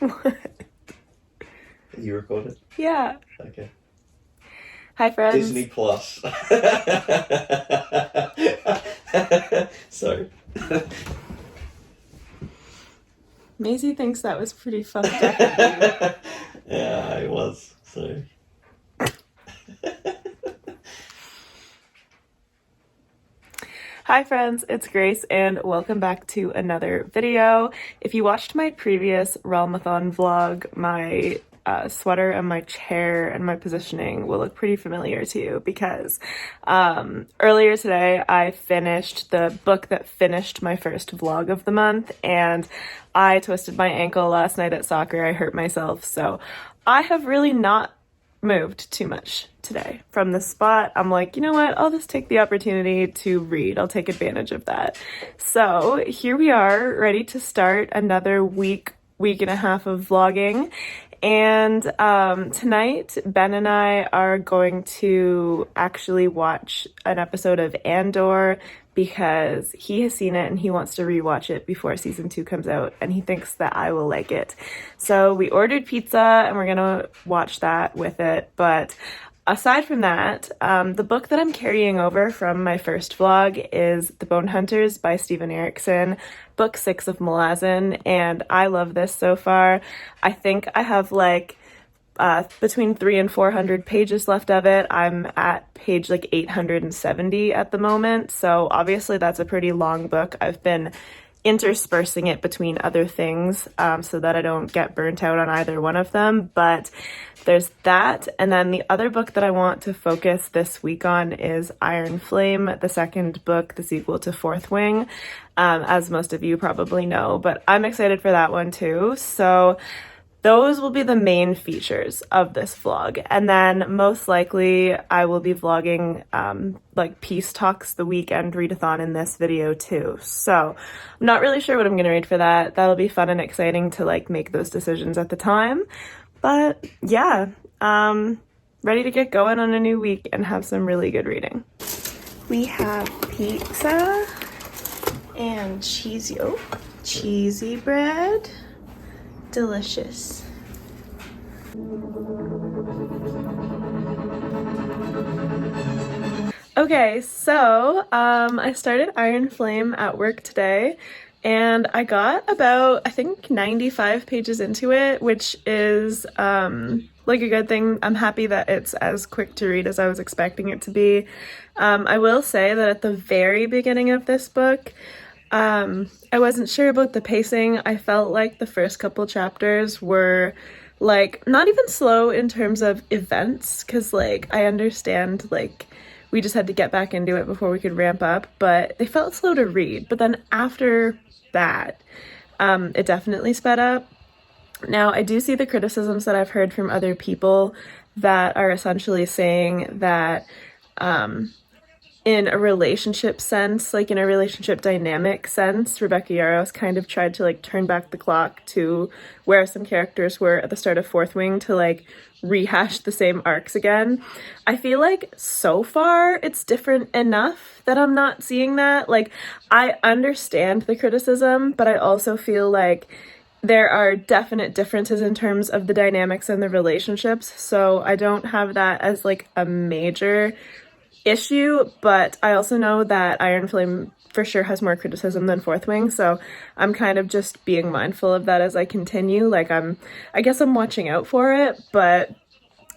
What? You recorded? Yeah. Okay. Hi, friends. Disney Plus. Sorry. Maisie thinks that was pretty fucked up of you. Yeah, it was. Sorry. Hi friends, it's Grace and welcome back to another video. If you watched my previous Realmathon vlog, my sweater and my chair and my positioning will look pretty familiar to you because earlier today I finished the book that finished my first vlog of the month, and I twisted my ankle last night at soccer. I hurt myself, so I have really not moved too much today from the spot. I'm like, you know what, I'll just take the opportunity to read. I'll take advantage of that. So here we are, ready to start another week and a half of vlogging. And tonight Ben and I are going to actually watch an episode of Andor because he has seen it and he wants to rewatch it before season 2 comes out, and he thinks that I will like it. So we ordered pizza and we're gonna watch that with it. But aside from that, the book that I'm carrying over from my first vlog is The Bone Hunters by Steven Erikson, book 6 of Malazan, and I love this so far. I think I have like between 300 and 400 pages left of it. I'm at page like 870 at the moment, so obviously that's a pretty long book. I've been interspersing it between other things so that I don't get burnt out on either one of them, but there's that. And then the other book that I want to focus this week on is Iron Flame, the second book, the sequel to Fourth Wing, as most of you probably know, but I'm excited for that one too. So those will be the main features of this vlog. And then most likely I will be vlogging like Peace Talks, the weekend readathon, in this video too. So I'm not really sure what I'm gonna read for that. That'll be fun and exciting to like make those decisions at the time. But yeah, ready to get going on a new week and have some really good reading. We have pizza and cheesy bread. Delicious. Okay, so I started Iron Flame at work today, and I got about, I think, 95 pages into it, which is like a good thing. I'm happy that it's as quick to read as I was expecting it to be. I will say that at the very beginning of this book, I wasn't sure about the pacing. I felt like the first couple chapters were like not even slow in terms of events, because like I understand like we just had to get back into it before we could ramp up, but they felt slow to read. But then after that, it definitely sped up. Now I do see the criticisms that I've heard from other people that are essentially saying that in a relationship sense, like in a relationship dynamic sense, Rebecca Yarros kind of tried to like turn back the clock to where some characters were at the start of Fourth Wing to like rehash the same arcs again. I feel like so far it's different enough that I'm not seeing that. Like, I understand the criticism, but I also feel like there are definite differences in terms of the dynamics and the relationships, so I don't have that as like a major issue, but I also know that Iron Flame for sure has more criticism than Fourth Wing, so I'm kind of just being mindful of that as I continue. Like I guess I'm watching out for it, but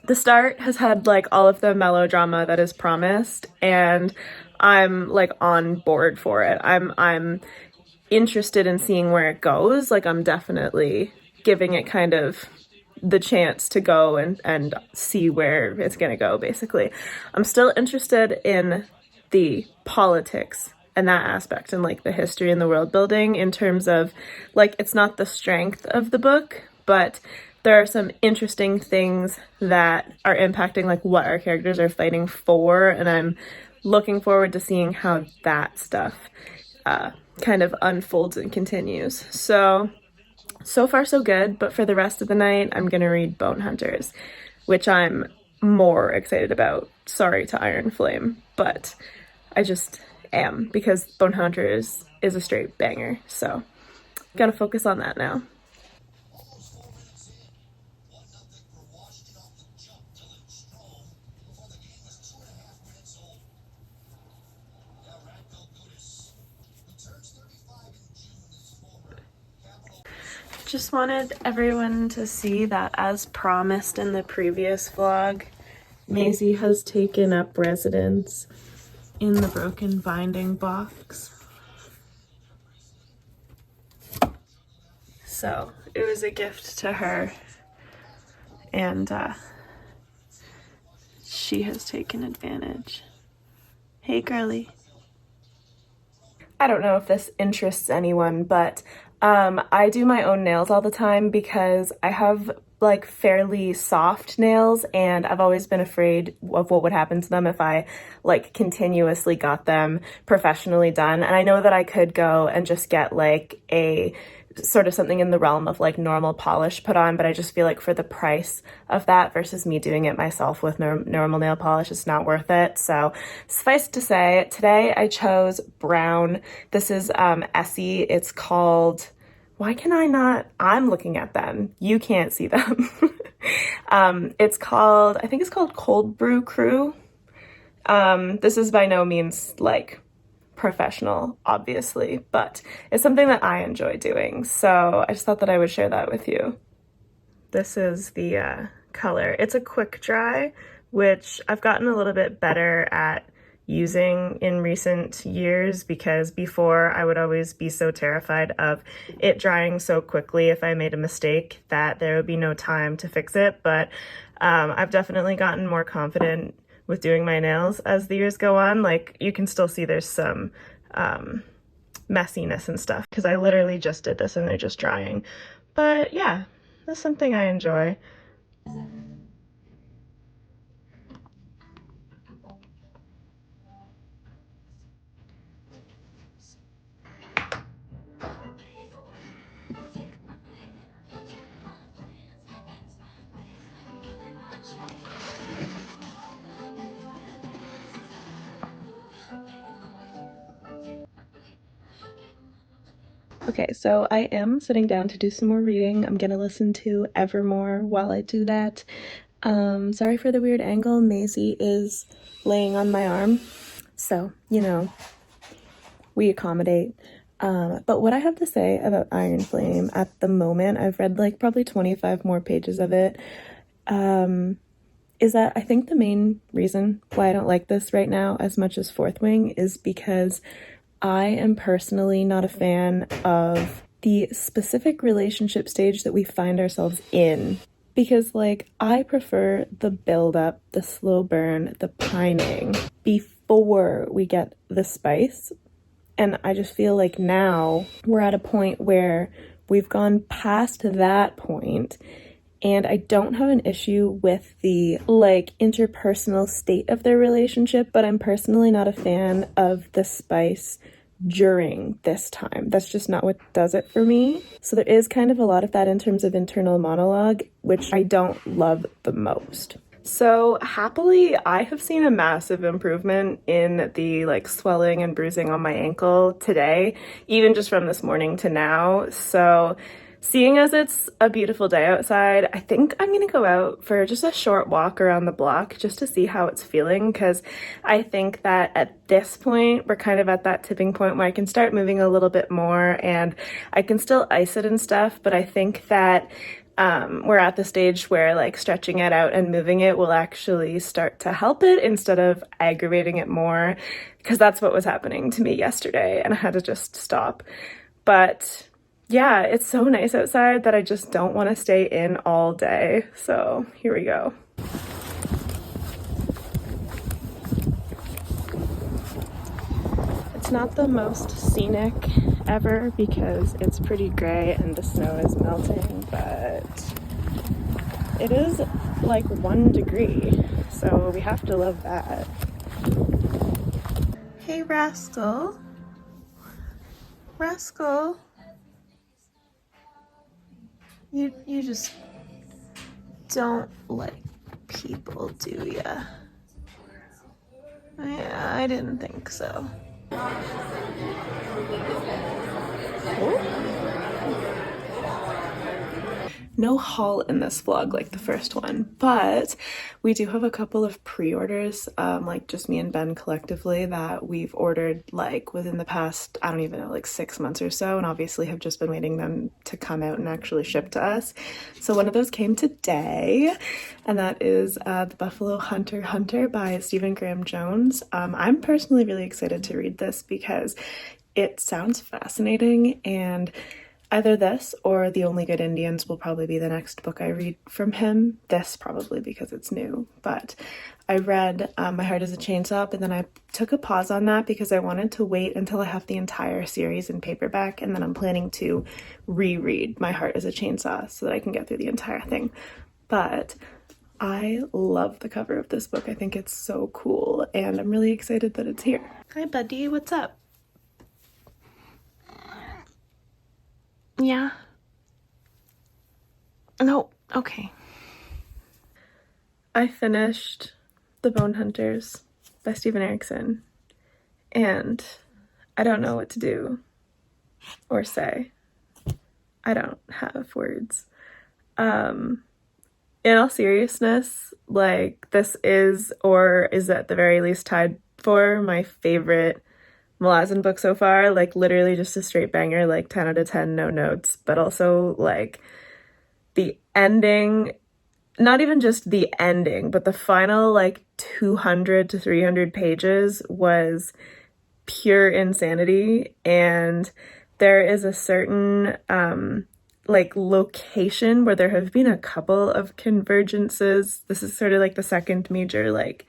the start has had like all of the melodrama that is promised, and I'm like on board for it. I'm interested in seeing where it goes. Like I'm definitely giving it kind of the chance to go and see where it's gonna go, basically. I'm still interested in the politics and that aspect and like the history and the world building in terms of like it's not the strength of the book, but there are some interesting things that are impacting like what our characters are fighting for, and I'm looking forward to seeing how that stuff kind of unfolds and continues. So far so good, but for the rest of the night, I'm gonna read Bone Hunters, which I'm more excited about. Sorry to Iron Flame, but I just am, because Bone Hunters is a straight banger, so gotta focus on that now. Just wanted everyone to see that, as promised in the previous vlog, Maisie has taken up residence in the broken binding box. So it was a gift to her, and she has taken advantage. Hey, girly. I don't know if this interests anyone, but I do my own nails all the time because I have like fairly soft nails, and I've always been afraid of what would happen to them if I like continuously got them professionally done. And I know that I could go and just get like a sort of something in the realm of like normal polish put on, but I just feel like for the price of that versus me doing it myself with normal nail polish, it's not worth it. So suffice to say, today I chose brown. This is Essie. It's called, why can I not, I'm looking at them, you can't see them. It's called, I think it's called Cold Brew Crew. This is by no means like professional, obviously, but it's something that I enjoy doing, so I just thought that I would share that with you. This is the color. It's a quick dry, which I've gotten a little bit better at using in recent years, because before I would always be so terrified of it drying so quickly if I made a mistake that there would be no time to fix it. But I've definitely gotten more confident with doing my nails as the years go on. Like, you can still see there's some messiness and stuff because I literally just did this and they're just drying. But yeah, that's something I enjoy. Okay, so I am sitting down to do some more reading. I'm gonna listen to Evermore while I do that. Sorry for the weird angle. Maisie is laying on my arm, so, you know, we accommodate. But what I have to say about Iron Flame at the moment, I've read like probably 25 more pages of it, is that I think the main reason why I don't like this right now as much as Fourth Wing is because I am personally not a fan of the specific relationship stage that we find ourselves in. Because, like, I prefer the build-up, the slow burn, the pining before we get the spice. And I just feel like now we're at a point where we've gone past that point, and I don't have an issue with the, like, interpersonal state of their relationship, but I'm personally not a fan of the spice during this time. That's just not what does it for me. So there is kind of a lot of that in terms of internal monologue, which I don't love the most. So happily, I have seen a massive improvement in the like swelling and bruising on my ankle today, even just from this morning to now. So seeing as it's a beautiful day outside, I think I'm gonna go out for just a short walk around the block just to see how it's feeling, because I think that at this point, we're kind of at that tipping point where I can start moving a little bit more, and I can still ice it and stuff, but I think that we're at the stage where like stretching it out and moving it will actually start to help it instead of aggravating it more, because that's what was happening to me yesterday and I had to just stop. But yeah, it's so nice outside that I just don't want to stay in all day. So here we go. It's not the most scenic ever because it's pretty gray and the snow is melting, but it is like 1 degree, so we have to love that. Hey, Rascal. Rascal. You just don't like people, do ya? Yeah, I didn't think so. no haul in this vlog like the first one, but we do have a couple of pre-orders, like just me and Ben collectively, that we've ordered like within the past, I don't even know, like 6 months or so, and obviously have just been waiting them to come out and actually ship to us. So one of those came today, and that is The Buffalo Hunter by Stephen Graham Jones. I'm personally really excited to read this because it sounds fascinating, and either this or The Only Good Indians will probably be the next book I read from him. This probably because it's new, but I read My Heart is a Chainsaw, but then I took a pause on that because I wanted to wait until I have the entire series in paperback, and then I'm planning to reread My Heart is a Chainsaw so that I can get through the entire thing. But I love the cover of this book. I think it's so cool, and I'm really excited that it's here. Hi, buddy. What's up? Yeah. No. Okay. I finished The Bone Hunters by Stephen Erickson, and I don't know what to do or say. I don't have words. In all seriousness, like, this is, or is at the very least tied for my favorite Malazan book so far. Like, literally just a straight banger, like 10 out of 10, no notes, but also like the ending, not even just the ending, but the final like 200 to 300 pages was pure insanity. And there is a certain like location where there have been a couple of convergences. This is sort of like the second major like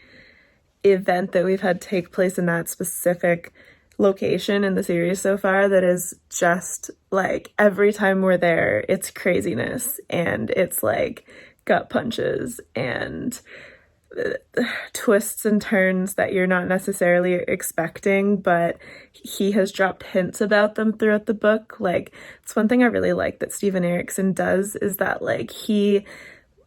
event that we've had take place in that specific location in the series so far that is just like, every time we're there, it's craziness, and it's like gut punches and twists and turns that you're not necessarily expecting, but he has dropped hints about them throughout the book. Like, it's one thing I really like that Stephen Erickson does, is that like he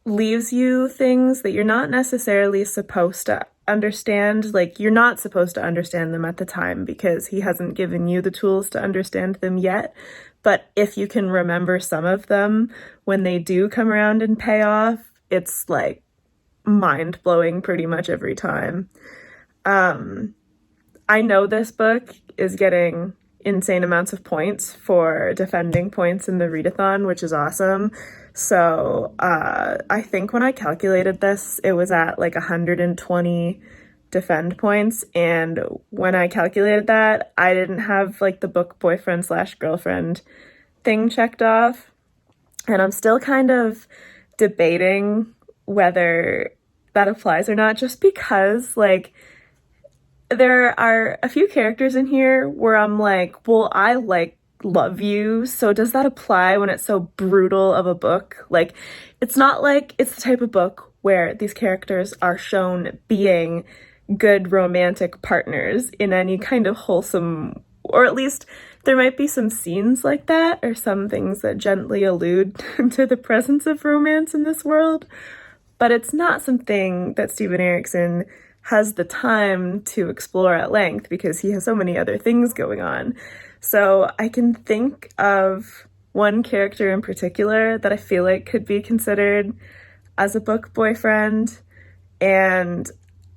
leaves you things that you're not necessarily supposed to understand. Like, you're not supposed to understand them at the time because he hasn't given you the tools to understand them yet. But if you can remember some of them, when they do come around and pay off, it's like mind-blowing pretty much every time. I know this book is getting insane amounts of points for defending points in the Readathon, which is awesome. So I think when I calculated this, it was at like 120 defend points, and when I calculated that, I didn't have like the book boyfriend / girlfriend thing checked off, and I'm still kind of debating whether that applies or not, just because like there are a few characters in here where I'm like, well, I like love you, so does that apply when it's so brutal of a book? Like, it's not like it's the type of book where these characters are shown being good romantic partners in any kind of wholesome, or at least there might be some scenes like that, or some things that gently allude to the presence of romance in this world, but it's not something that Stephen Erickson has the time to explore at length because he has so many other things going on. So I can think of one character in particular that I feel like could be considered as a book boyfriend, and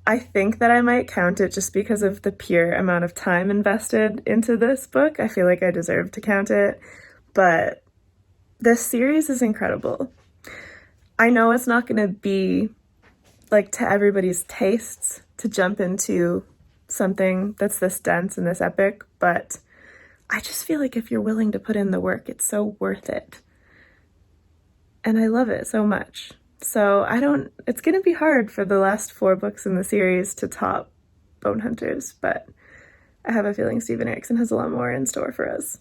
I think that I might count it just because of the pure amount of time invested into this book. I feel like I deserve to count it, but this series is incredible. I know it's not going to be like to everybody's tastes to jump into something that's this dense and this epic, but I just feel like if you're willing to put in the work, it's so worth it. And I love it so much. So it's going to be hard for the last 4 books in the series to top Bone Hunters, but I have a feeling Stephen Erickson has a lot more in store for us.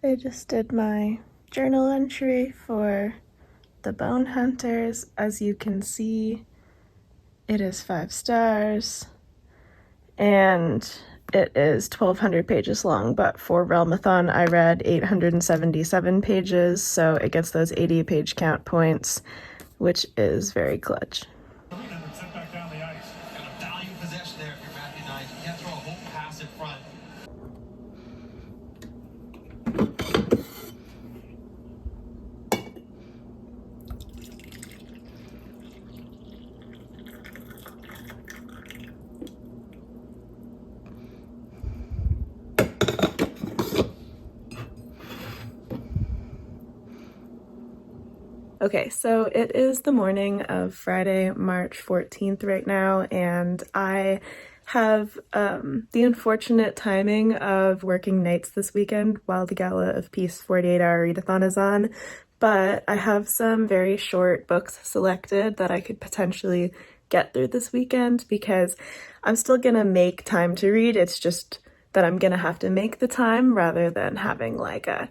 I just did my journal entry for the Bone Hunters. As you can see, it is 5 stars, and it is 1,200 pages long, but for Realmathon, I read 877 pages, so it gets those 80 page count points, which is very clutch. Okay, so it is the morning of Friday, March 14th right now, and I have the unfortunate timing of working nights this weekend while the Gala of Peace 48-hour readathon is on, but I have some very short books selected that I could potentially get through this weekend because I'm still gonna make time to read. It's just that I'm gonna have to make the time rather than having like a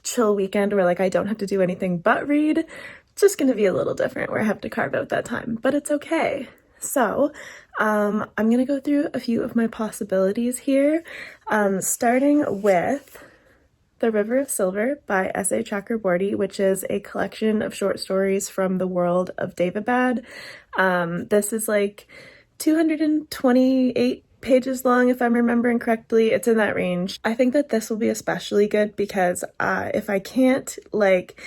chill weekend where like I don't have to do anything but read. It's just gonna be a little different where I have to carve out that time, but it's okay. So I'm gonna go through a few of my possibilities here, starting with The River of Silver by S.A. Chakraborty, which is a collection of short stories from the world of Daevabad. This is like 228 pages long, if I'm remembering correctly. It's in that range. I think that this will be especially good because if I can't like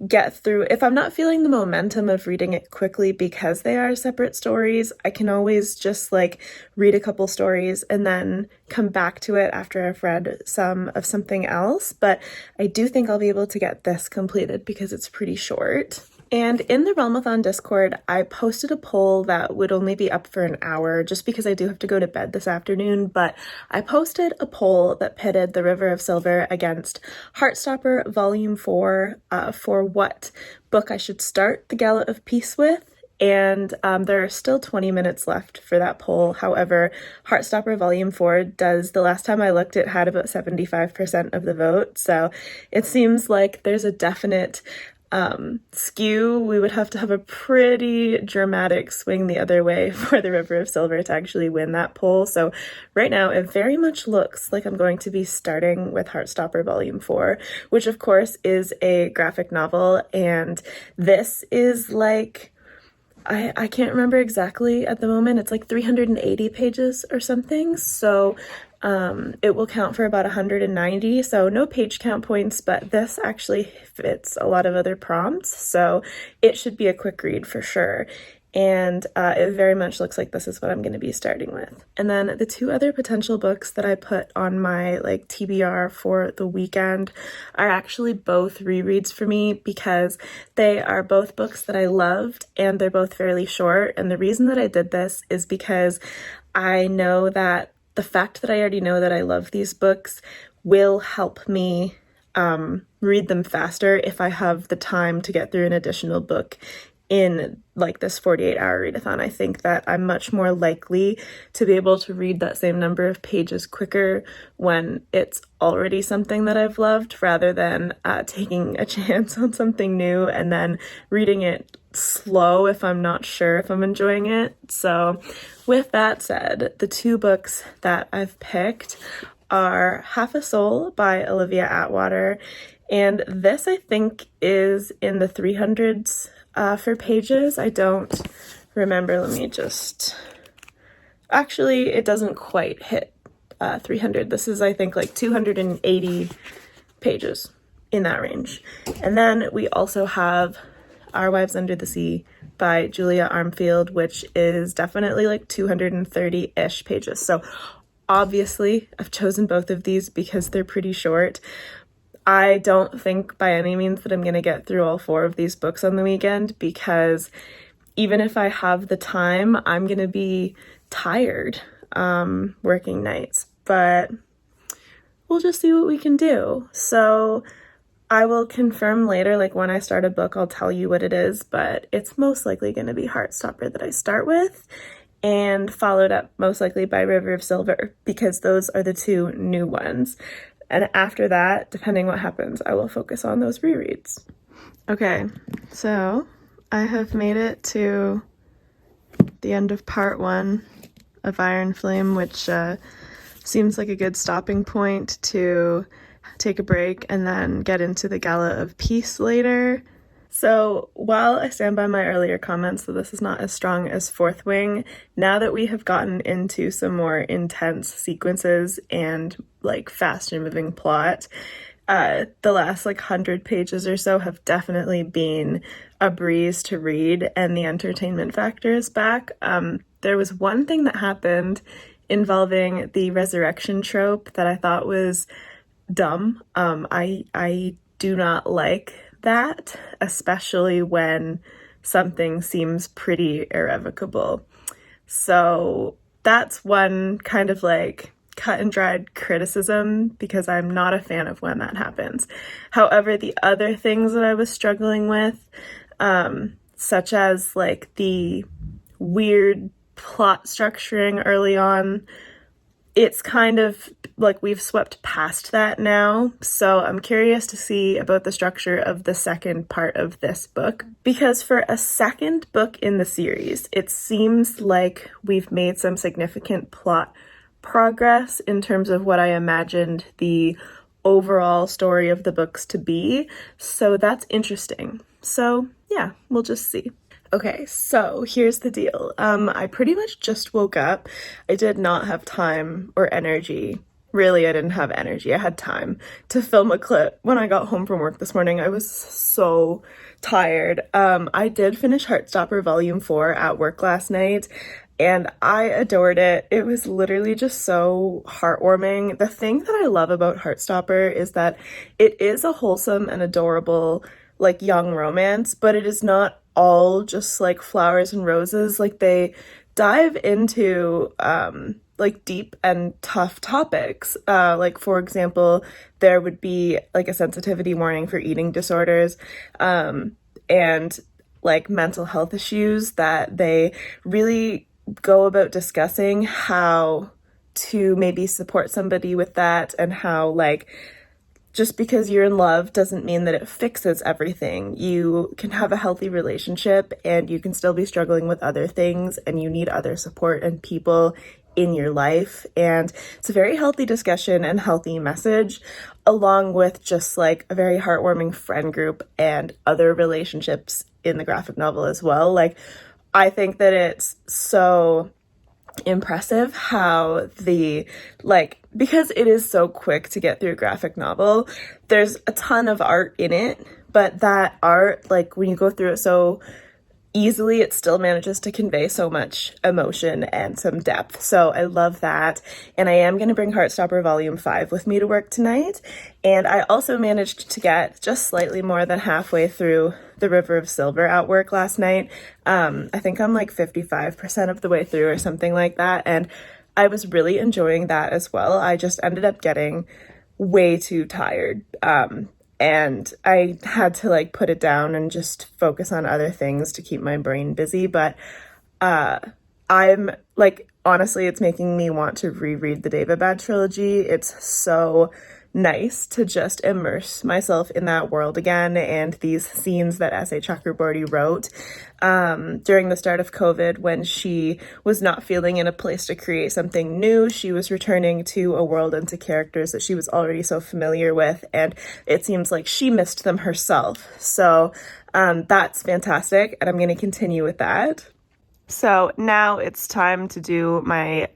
get through, if I'm not feeling the momentum of reading it quickly because they are separate stories, I can always just like read a couple stories and then come back to it after I've read some of something else. But I do think I'll be able to get this completed because it's pretty short. And in the Realmathon Discord, I posted a poll that would only be up for an hour just because I do have to go to bed this afternoon, but I posted a poll that pitted The River of Silver against Heartstopper Volume 4 for what book I should start the Gala of Peace with. And there are still 20 minutes left for that poll. However, Heartstopper Volume 4 does, the last time I looked, it had about 75% of the vote. So it seems like there's a definite skew. We would have to have a pretty dramatic swing the other way for The River of Silver to actually win that poll. So right now it very much looks like I'm going to be starting with Heartstopper Volume 4, which of course is a graphic novel, and this is like, I can't remember exactly at the moment. It's like 380 pages or something. So it will count for about 190, so no page count points, but this actually fits a lot of other prompts, so it should be a quick read for sure. And it very much looks like this is what I'm going to be starting with. And then the two other potential books that I put on my like TBR for the weekend are actually both rereads for me because they are both books that I loved and they're both fairly short. And the reason that I did this is because I know that the fact that I already know that I love these books will help me read them faster if I have the time to get through an additional book in like this 48-hour readathon. I think that I'm much more likely to be able to read that same number of pages quicker when it's already something that I've loved rather than taking a chance on something new and then reading it slow if I'm not sure if I'm enjoying it. So with that said, the two books that I've picked are Half a Soul by Olivia Atwater, and this I think is in the 300s for pages. I don't remember. Let me just, actually it doesn't quite hit 300. This is I think like 280 pages, in that range. And then we also have Our Wives Under the Sea by Julia Armfield, which is definitely like 230-ish pages. So obviously I've chosen both of these because they're pretty short. I don't think by any means that I'm going to get through all four of these books on the weekend because even if I have the time, I'm going to be tired working nights, but we'll just see what we can do. So I will confirm later, like when I start a book, I'll tell you what it is, but it's most likely going to be Heartstopper that I start with, and followed up most likely by River of Silver, because those are the two new ones. And after that, depending what happens, I will focus on those rereads. Okay, so I have made it to the end of part 1 of Iron Flame, which seems like a good stopping point to take a break and then get into the Gala of Peace later. So while I stand by my earlier comments that this is not as strong as Fourth Wing, now that we have gotten into some more intense sequences and like faster moving plot, the last like 100 pages or so have definitely been a breeze to read, and the entertainment factor is back. There was one thing that happened involving the resurrection trope that I thought was dumb. I do not like that, especially when something seems pretty irrevocable. So that's one kind of like cut and dried criticism, because I'm not a fan of when that happens. However, the other things that I was struggling with, such as like the weird plot structuring early on, it's kind of like we've swept past that now. So I'm curious to see about the structure of the second part of this book, because for a second book in the series, it seems like we've made some significant plot progress in terms of what I imagined the overall story of the books to be. So that's interesting. So yeah, we'll just see. Okay, so here's the deal. I pretty much just woke up. I did not have time or energy. Really, I didn't have energy. I had time to film a clip when I got home from work this morning. I was so tired. I did finish Heartstopper Volume 4 at work last night, and I adored it. It was literally just so heartwarming. The thing that I love about Heartstopper is that it is a wholesome and adorable, like, young romance, but it is not all just like flowers and roses. Like, they dive into like deep and tough topics. Like, for example, there would be like a sensitivity warning for eating disorders, and like mental health issues that they really go about discussing how to maybe support somebody with that, and how like just because you're in love doesn't mean that it fixes everything. You can have a healthy relationship and you can still be struggling with other things, and you need other support and people in your life. And it's a very healthy discussion and healthy message, along with just like a very heartwarming friend group and other relationships in the graphic novel as well. Like, I think that it's so impressive how the, like, because it is so quick to get through a graphic novel, there's a ton of art in it, but that art, like, when you go through it so easily, it still manages to convey so much emotion and some depth. So I love that. And I am going to bring Heartstopper Volume 5 with me to work tonight. And I also managed to get just slightly more than halfway through The River of Silver at work last night. I think I'm like 55% of the way through or something like that. And I was really enjoying that as well. I just ended up getting way too tired. And I had to like put it down and just focus on other things to keep my brain busy. But I'm like, honestly, it's making me want to reread the David trilogy. It's so nice to just immerse myself in that world again, and these scenes that S.A. Chakraborty wrote during the start of COVID, when she was not feeling in a place to create something new. She was returning to a world and to characters that she was already so familiar with, and it seems like she missed them herself. So that's fantastic, and I'm going to continue with that. So now it's time to do my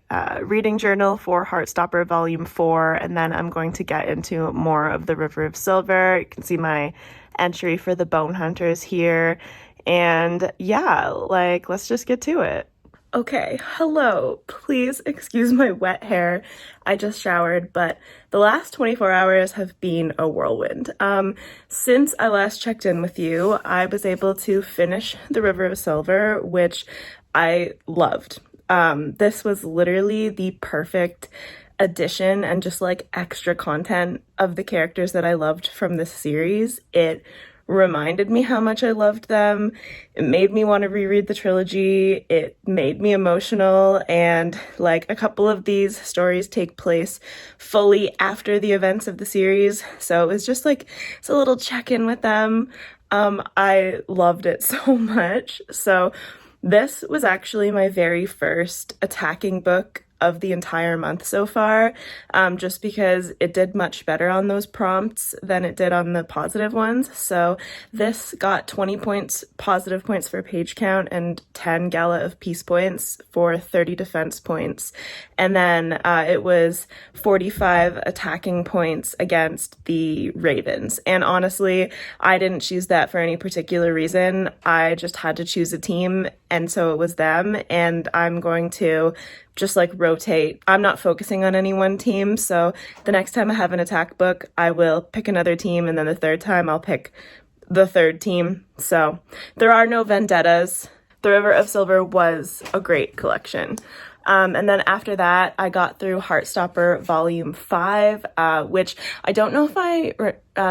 reading journal for Heartstopper Volume 4, and then I'm going to get into more of The River of Silver. You can see my entry for the Bone Hunters here. And yeah, like, let's just get to it. Okay, hello. Please excuse my wet hair. I just showered, but the last 24 hours have been a whirlwind. Since I last checked in with you, I was able to finish The River of Silver, which I loved. This was literally the perfect addition and just like extra content of the characters that I loved from this series. It reminded me how much I loved them. It made me want to reread the trilogy. It made me emotional, and like a couple of these stories take place fully after the events of the series. So it was just like, it's a little check-in with them. I loved it so much. So this was actually my very first attacking book of the entire month so far, just because it did much better on those prompts than it did on the positive ones. So this got 20 points, positive points for page count, and 10 Gala of Peace points for 30 defense points. And then it was 45 attacking points against the Ravens. And honestly, I didn't choose that for any particular reason. I just had to choose a team, and so it was them. And I'm going to just like rotate. I'm not focusing on any one team, so the next time I have an attack book, I will pick another team, and then the third time I'll pick the third team. So there are no vendettas. The River of Silver was a great collection. And then after that, I got through Heartstopper Volume 5, which I don't know if I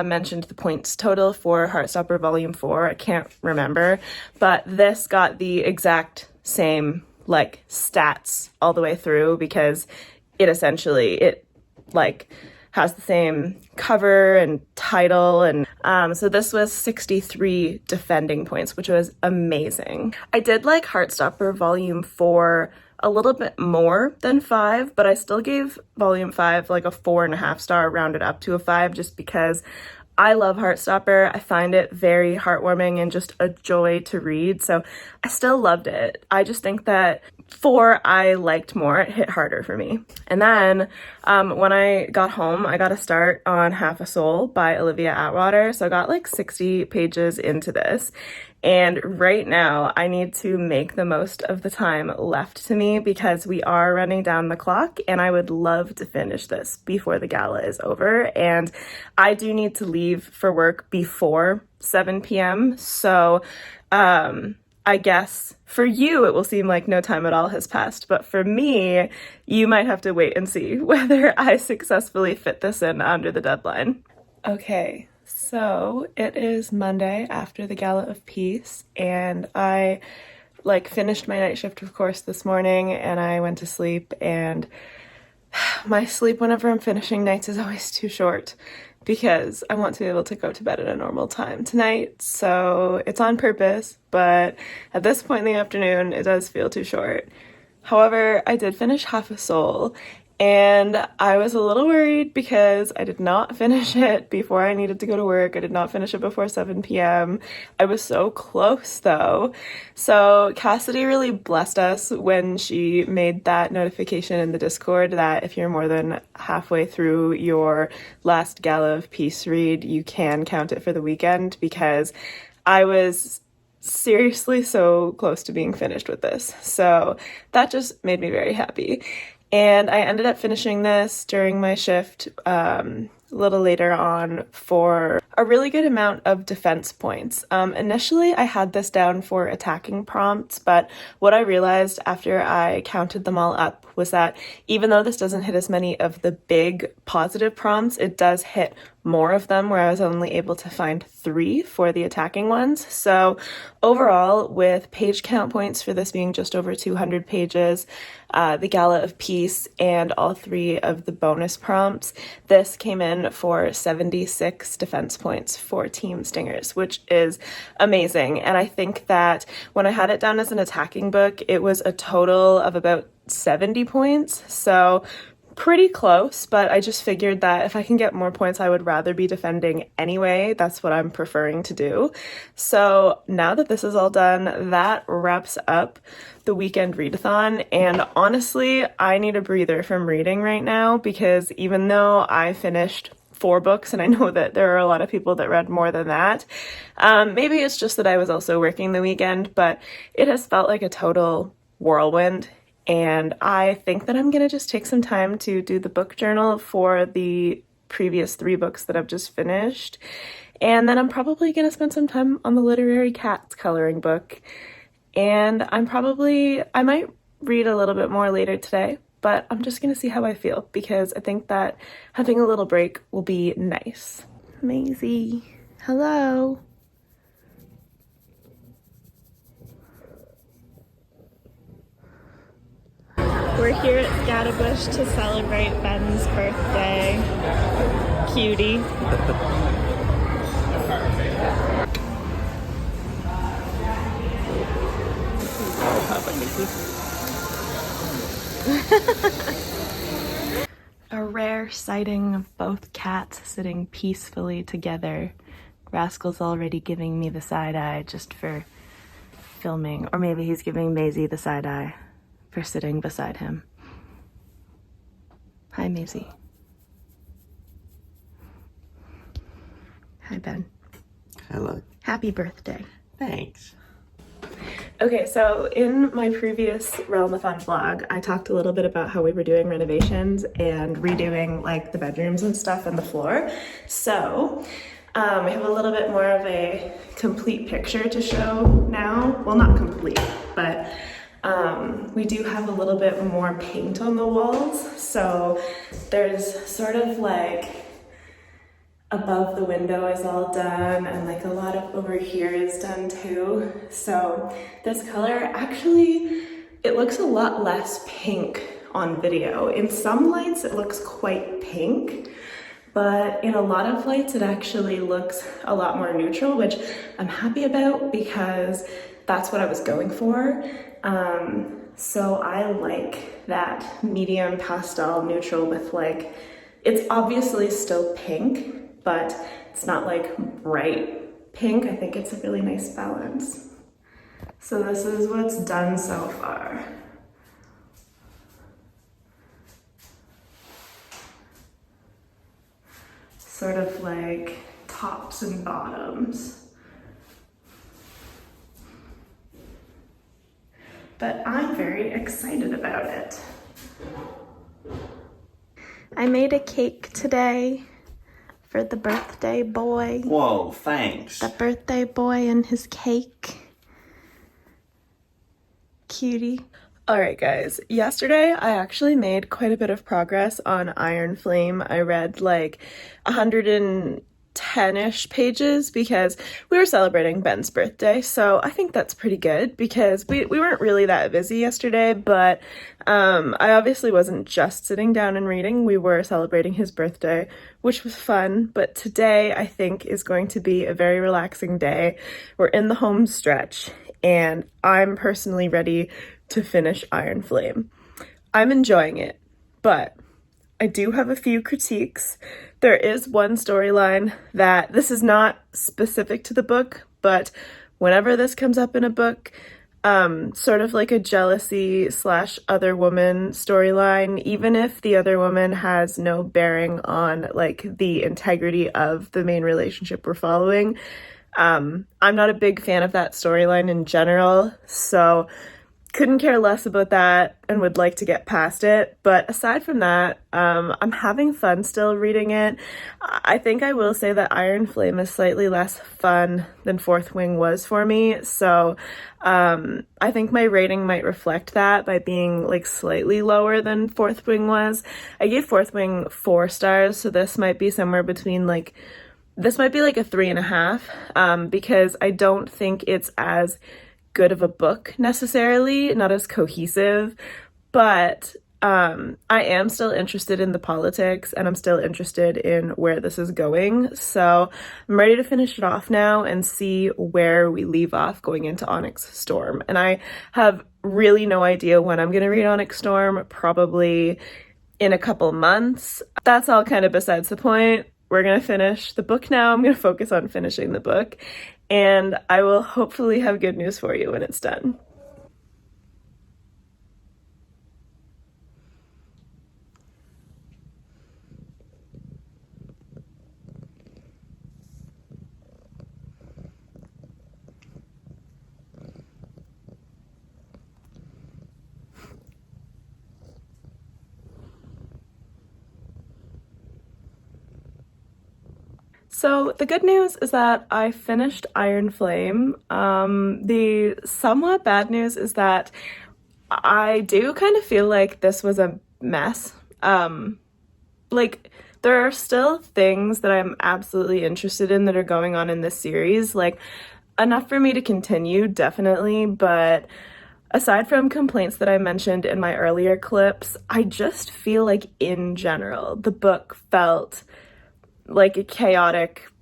mentioned the points total for Heartstopper Volume 4. I can't remember. But this got the exact same, like, stats all the way through because it essentially, like, has the same cover and title. And so this was 63 defending points, which was amazing. I did like Heartstopper Volume 4 a little bit more than 5, but I still gave Volume 5 like a 4.5 star, rounded up to a 5, just because I love Heartstopper. I find it very heartwarming and just a joy to read, so I still loved it. I just think that 4 I liked more. It hit harder for me. And then when I got home, I got a start on Half a Soul by Olivia Atwater, so I got like 60 pages into this. And right now, I need to make the most of the time left to me because we are running down the clock and I would love to finish this before the gala is over. And I do need to leave for work before 7 p.m. So I guess for you, it will seem like no time at all has passed. But for me, you might have to wait and see whether I successfully fit this in under the deadline. Okay. So it is Monday after the Gala of Peace, and I finished my night shift, of course, this morning, and I went to sleep. And my sleep whenever I'm finishing nights is always too short because I want to be able to go to bed at a normal time tonight. So it's on purpose, but at this point in the afternoon, it does feel too short. However, I did finish Half a Soul, and I was a little worried because I did not finish it before I needed to go to work. I did not finish it before 7 p.m. I was so close though. So Cassidy really blessed us when she made that notification in the Discord that if you're more than halfway through your last Gala of Peace read, you can count it for the weekend, because I was seriously so close to being finished with this. So that just made me very happy. And I ended up finishing this during my shift a little later on for a really good amount of defense points. Initially, I had this down for attacking prompts, but what I realized after I counted them all up was that even though this doesn't hit as many of the big positive prompts, it does hit more of them, where I was only able to find 3 for the attacking ones. So overall, with page count points for this being just over 200 pages, the Gala of Peace, and all 3 of the bonus prompts, this came in for 76 defense points for Team Stingers, which is amazing. And I think that when I had it down as an attacking book, it was a total of about 70 points. So pretty close, but I just figured that if I can get more points, I would rather be defending anyway. That's what I'm preferring to do. So now that this is all done, that wraps up the weekend readathon. And honestly, I need a breather from reading right now, because even though I finished 4 books, and I know that there are a lot of people that read more than that, maybe it's just that I was also working the weekend, but it has felt like a total whirlwind. And I think that I'm going to just take some time to do the book journal for the previous 3 books that I've just finished. And then I'm probably going to spend some time on the Literary Cats coloring book. And I might read a little bit more later today, but I'm just going to see how I feel, because I think that having a little break will be nice. Maisie, hello. We're here at Scatterbush to celebrate Ben's birthday. Cutie. A rare sighting of both cats sitting peacefully together. Rascal's already giving me the side eye just for filming, or maybe he's giving Maisie the side eye for sitting beside him. Hi, Maisie. Hi, Ben. Hello. Happy birthday. Thanks. Okay, so in my previous Realmathon vlog, I talked a little bit about how we were doing renovations and redoing like the bedrooms and stuff and the floor. So We have a little bit more of a complete picture to show now. Well, not complete, but we do have a little bit more paint on the walls. So there's sort of like above the window is all done, and like a lot of over here is done too. So this color actually, it looks a lot less pink on video. In some lights it looks quite pink, but in a lot of lights it actually looks a lot more neutral, which I'm happy about because that's what I was going for. So I like that medium pastel neutral with like, it's obviously still pink, but it's not like bright pink. I think it's a really nice balance. So this is what's done so far. Sort of like tops and bottoms. But I'm very excited about it. I made a cake today for the birthday boy. Whoa, thanks. The birthday boy and his cake. Cutie. Alright guys, yesterday I actually made quite a bit of progress on Iron Flame. I read like 110-ish pages because we were celebrating Ben's birthday, so I think that's pretty good because we weren't really that busy yesterday, but I obviously wasn't just sitting down and reading. We were celebrating his birthday, which was fun, but today I think is going to be a very relaxing day. We're in the home stretch and I'm personally ready to finish Iron Flame. I'm enjoying it, but I do have a few critiques. There is one storyline that, this is not specific to the book, but whenever this comes up in a book, sort of like a jealousy slash other woman storyline, even if the other woman has no bearing on like the integrity of the main relationship we're following. I'm not a big fan of that storyline in general, so couldn't care less about that and would like to get past it. But aside from that, I'm having fun still reading it. I think I will say that Iron Flame is slightly less fun than Fourth Wing was for me. So I think my rating might reflect that by being like slightly lower than Fourth Wing was. I gave Fourth Wing 4 stars, so this might be somewhere between like, this might be like a 3.5, because I don't think it's as good of a book necessarily, not as cohesive, but I am still interested in the politics and I'm still interested in where this is going. So I'm ready to finish it off now and see where we leave off going into Onyx Storm. And I have really no idea when I'm going to read Onyx Storm, probably in a couple months. That's all kind of besides the point. We're going to finish the book now. I'm going to focus on finishing the book, and I will hopefully have good news for you when it's done. So the good news is that I finished Iron Flame. The somewhat bad news is that I do kind of feel like this was a mess. Like, there are still things that I'm absolutely interested in that are going on in this series, like enough for me to continue, definitely, but aside from complaints that I mentioned in my earlier clips, I just feel like in general, the book felt like a chaotic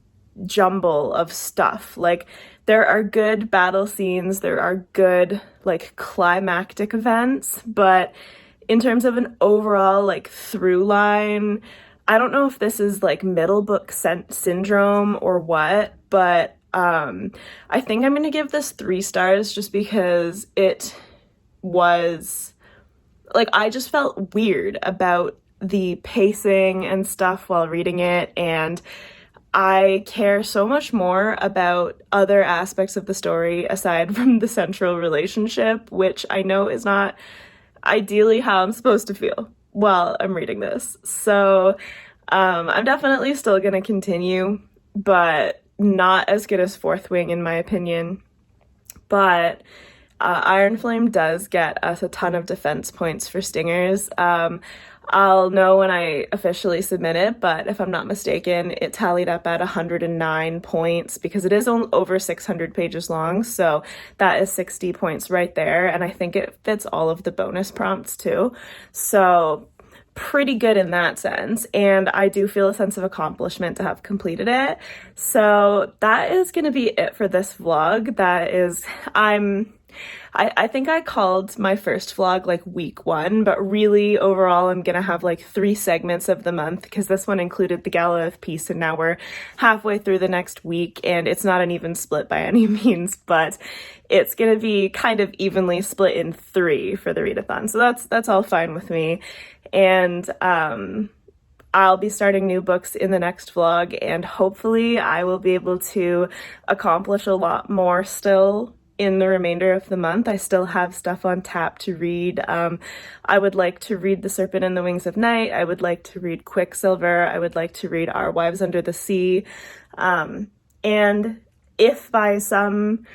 jumble of stuff. Like, there are good battle scenes, there are good like climactic events, but in terms of an overall like through line, I don't know if this is like middle book syndrome or what, but I think I'm gonna give this 3 stars just because it was like, I just felt weird about the pacing and stuff while reading it, and I care so much more about other aspects of the story aside from the central relationship, which I know is not ideally how I'm supposed to feel while I'm reading this. So I'm definitely still gonna continue. but not as good as Fourth Wing in my opinion. But Iron Flame does get us a ton of defense points for stingers. I'll know when I officially submit it, but if I'm not mistaken, it tallied up at 109 points because it is over 600 pages long, so that is 60 points right there, and I think it fits all of the bonus prompts too. So pretty good in that sense, and I do feel a sense of accomplishment to have completed it. So that is going to be it for this vlog. I think I called my first vlog like week 1, but really overall I'm gonna have like 3 segments of the month because this one included the Gala of Peace, and now we're halfway through the next week, and it's not an even split by any means, but it's gonna be kind of evenly split in 3 for the readathon, so that's all fine with me. And I'll be starting new books in the next vlog, and hopefully I will be able to accomplish a lot more still in the remainder of the month. I still have stuff on tap to read. I would like to read The Serpent and the Wings of Night. I would like to read Quicksilver. I would like to read Our Wives Under the Sea. And if by some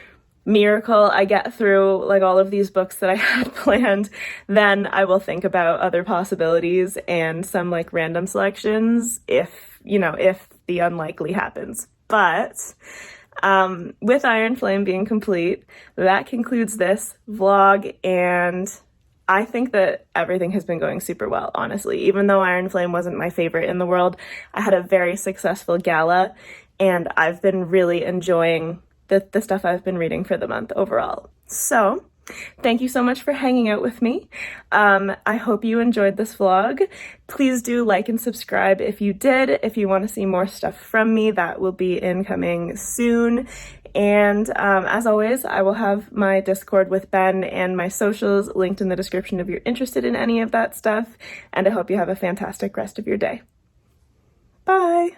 miracle I get through like all of these books that I had planned, then I will think about other possibilities and some like random selections if the unlikely happens. But with Iron Flame being complete, that concludes this vlog, and I think that everything has been going super well, honestly. Even though Iron Flame wasn't my favorite in the world, I had a very successful gala, and I've been really enjoying the stuff I've been reading for the month overall. So thank you so much for hanging out with me. I hope you enjoyed this vlog. Please do like and subscribe if you did. If you want to see more stuff from me, that will be incoming soon. And as always, I will have my Discord with Ben and my socials linked in the description if you're interested in any of that stuff. And I hope you have a fantastic rest of your day. Bye!